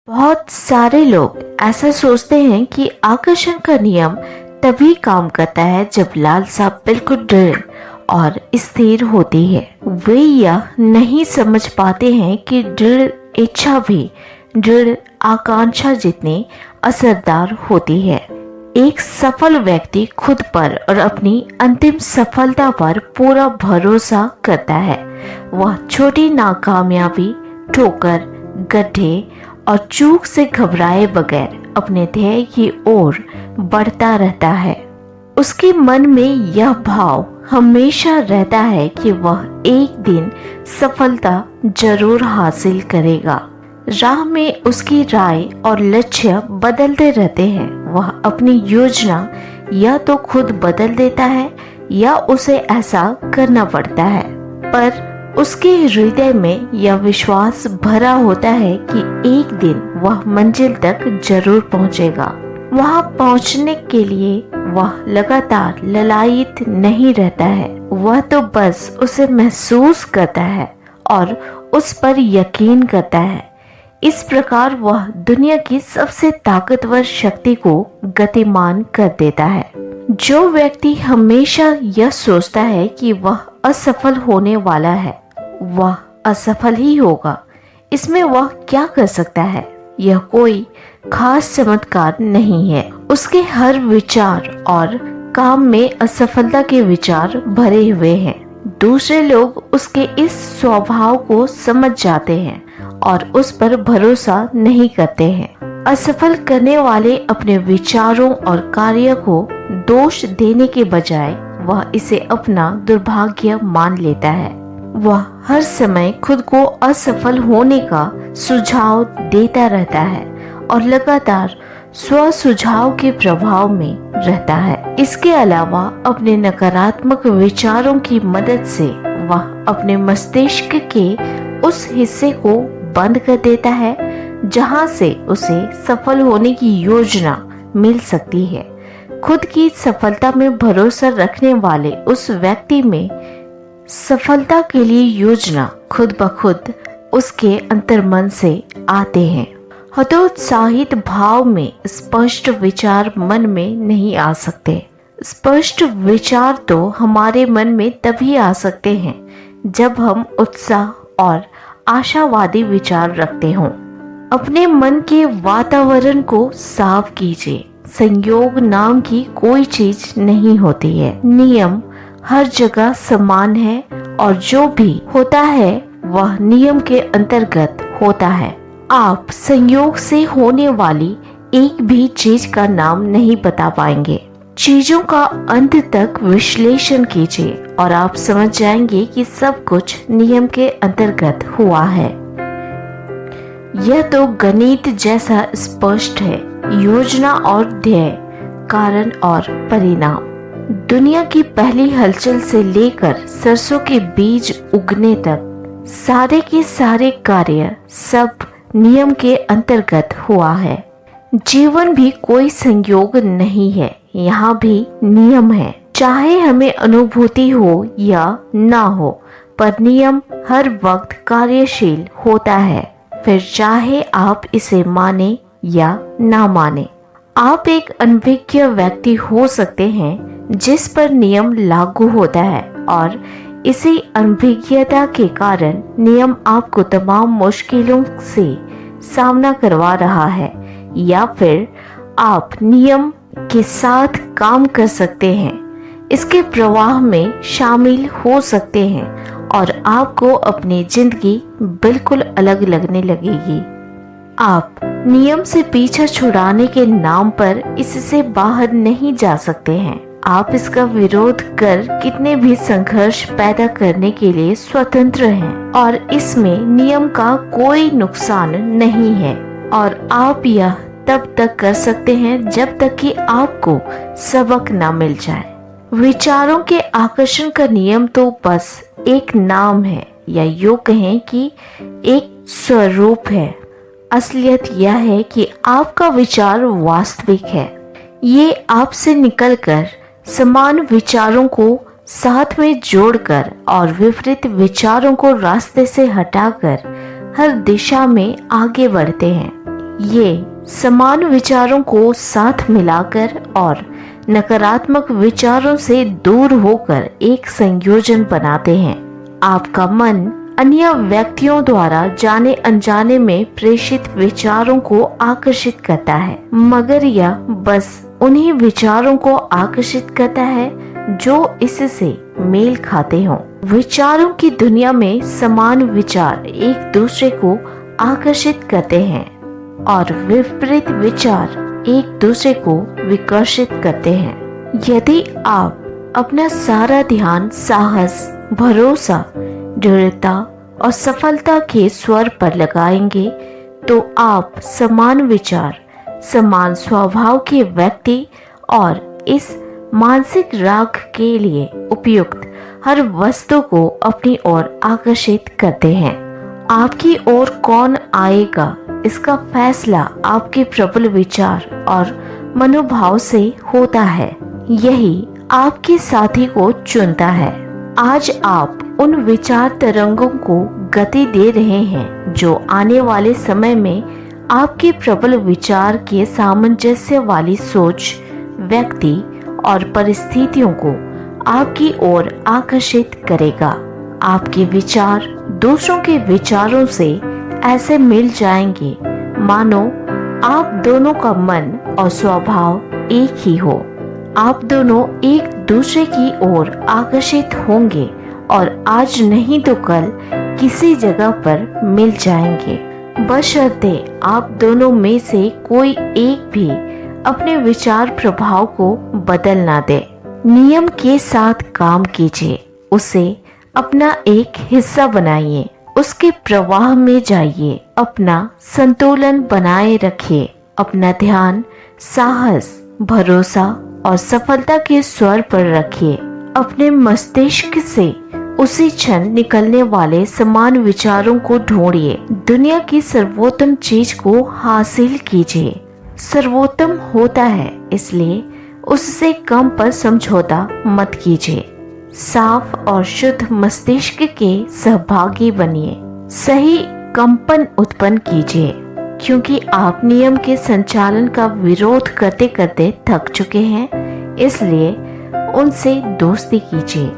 बहुत सारे लोग ऐसा सोचते हैं कि आकर्षण का नियम तभी काम करता है जब लालसा बिल्कुल दृढ़ और स्थिर होती है। वे यह नहीं समझ पाते हैं कि दृढ़ इच्छा भी दृढ़ आकांक्षा जितनी असरदार होती है। एक सफल व्यक्ति खुद पर और अपनी अंतिम सफलता पर पूरा भरोसा करता है। वह छोटी नाकामयाबी, ठोकर, गड्ढे और चूक से घबराए बगैर अपने ध्येय की ओर बढ़ता रहता है। उसके मन में यह भाव हमेशा रहता है कि वह एक दिन सफलता जरूर हासिल करेगा। राह में उसकी राय और लक्ष्य बदलते रहते हैं। वह अपनी योजना या तो खुद बदल देता है या उसे ऐसा करना पड़ता है, पर उसके हृदय में यह विश्वास भरा होता है कि एक दिन वह मंजिल तक जरूर पहुंचेगा। वहां पहुंचने के लिए वह लगातार ललायित नहीं रहता है, वह तो बस उसे महसूस करता है और उस पर यकीन करता है। इस प्रकार वह दुनिया की सबसे ताकतवर शक्ति को गतिमान कर देता है। जो व्यक्ति हमेशा यह सोचता है कि वह असफल होने वाला है, वह असफल ही होगा, इसमें वह क्या कर सकता है? यह कोई खास चमत्कार नहीं है। उसके हर विचार और काम में असफलता के विचार भरे हुए हैं। दूसरे लोग उसके इस स्वभाव को समझ जाते हैं और उस पर भरोसा नहीं करते हैं। असफल करने वाले अपने विचारों और कार्य को दोष देने के बजाय वह इसे अपना दुर्भाग्य मान लेता है। वह हर समय खुद को असफल होने का सुझाव देता रहता है और लगातार स्व सुझाव के प्रभाव में रहता है। इसके अलावा अपने नकारात्मक विचारों की मदद से वह अपने मस्तिष्क के उस हिस्से को बंद कर देता है जहां से उसे सफल होने की योजना मिल सकती है। खुद की सफलता में भरोसा रखने वाले उस व्यक्ति में सफलता के लिए योजना खुद ब खुद उसके अंतर्मन से आते हैं। हतोत्साहित भाव में स्पष्ट विचार मन में नहीं आ सकते। स्पष्ट विचार तो हमारे मन में तभी आ सकते हैं जब हम उत्साह और आशावादी विचार रखते हों। अपने मन के वातावरण को साफ कीजिए। संयोग नाम की कोई चीज नहीं होती है। नियम हर जगह समान है और जो भी होता है वह नियम के अंतर्गत होता है। आप संयोग से होने वाली एक भी चीज का नाम नहीं बता पाएंगे। चीजों का अंत तक विश्लेषण कीजिए और आप समझ जाएंगे कि सब कुछ नियम के अंतर्गत हुआ है। यह तो गणित जैसा स्पष्ट है। योजना और ध्येय, कारण और परिणाम। दुनिया की पहली हलचल से लेकर सरसों के बीज उगने तक सारे के सारे कार्य सब नियम के अंतर्गत हुआ है। जीवन भी कोई संयोग नहीं है, यहाँ भी नियम है। चाहे हमें अनुभूति हो या ना हो, पर नियम हर वक्त कार्यशील होता है, फिर चाहे आप इसे माने या ना माने। आप एक अनभिज्ञ व्यक्ति हो सकते हैं जिस पर नियम लागू होता है और इसी अनभिज्ञता के कारण नियम आपको तमाम मुश्किलों से सामना करवा रहा है, या फिर आप नियम के साथ काम कर सकते हैं, इसके प्रवाह में शामिल हो सकते हैं और आपको अपनी जिंदगी बिल्कुल अलग लगने लगेगी। आप नियम से पीछा छुड़ाने के नाम पर इससे बाहर नहीं जा सकते हैं। आप इसका विरोध कर कितने भी संघर्ष पैदा करने के लिए स्वतंत्र हैं और इसमें नियम का कोई नुकसान नहीं है। और आप यह तब तक कर सकते हैं जब तक कि आपको सबक ना मिल जाए। विचारों के आकर्षण का नियम तो बस एक नाम है, या यूं कहें कि एक स्वरूप है। असलियत यह है कि आपका विचार वास्तविक है। ये आपसे निकलकर समान विचारों को साथ में जोड़कर और विपरीत विचारों को रास्ते से हटाकर हर दिशा में आगे बढ़ते हैं। ये समान विचारों को साथ मिलाकर और नकारात्मक विचारों से दूर होकर एक संयोजन बनाते हैं। आपका मन अन्य व्यक्तियों द्वारा जाने अनजाने में प्रेषित विचारों को आकर्षित करता है, मगर यह बस उन्हीं विचारों को आकर्षित करता है जो इससे मेल खाते हों। विचारों की दुनिया में समान विचार एक दूसरे को आकर्षित करते हैं और विपरीत विचार एक दूसरे को विकर्षित करते हैं। यदि आप अपना सारा ध्यान साहस, भरोसा, दृढ़ता और सफलता के स्वर पर लगाएंगे तो आप समान विचार, समान स्वभाव के व्यक्ति और इस मानसिक राग के लिए उपयुक्त हर वस्तु को अपनी ओर आकर्षित करते हैं। आपकी ओर कौन आएगा इसका फैसला आपके प्रबल विचार और मनोभाव से होता है। यही आपके साथी को चुनता है। आज आप उन विचार तरंगों को गति दे रहे हैं जो आने वाले समय में आपके प्रबल विचार के सामंजस्य वाली सोच, व्यक्ति और परिस्थितियों को आपकी ओर आकर्षित करेगा। आपके विचार दूसरों के विचारों से ऐसे मिल जाएंगे मानो आप दोनों का मन और स्वभाव एक ही हो। आप दोनों एक दूसरे की ओर आकर्षित होंगे और आज नहीं तो कल किसी जगह पर मिल जाएंगे, बशर्ते आप दोनों में से कोई एक भी अपने विचार प्रभाव को बदल ना दे। नियम के साथ काम कीजिए, उसे अपना एक हिस्सा बनाइए, उसके प्रवाह में जाइए, अपना संतुलन बनाए रखिए, अपना ध्यान साहस, भरोसा और सफलता के स्वर पर रखिए। अपने मस्तिष्क से उसी क्षण निकलने वाले समान विचारों को ढूंढिए। दुनिया की सर्वोत्तम चीज को हासिल कीजिए। सर्वोत्तम होता है, इसलिए उससे कम पर समझौता मत कीजिए। साफ और शुद्ध मस्तिष्क के सहभागी बनिए। सही कंपन उत्पन्न कीजिए, क्योंकि आप नियम के संचालन का विरोध करते करते थक चुके हैं, इसलिए उनसे दोस्ती कीजिए।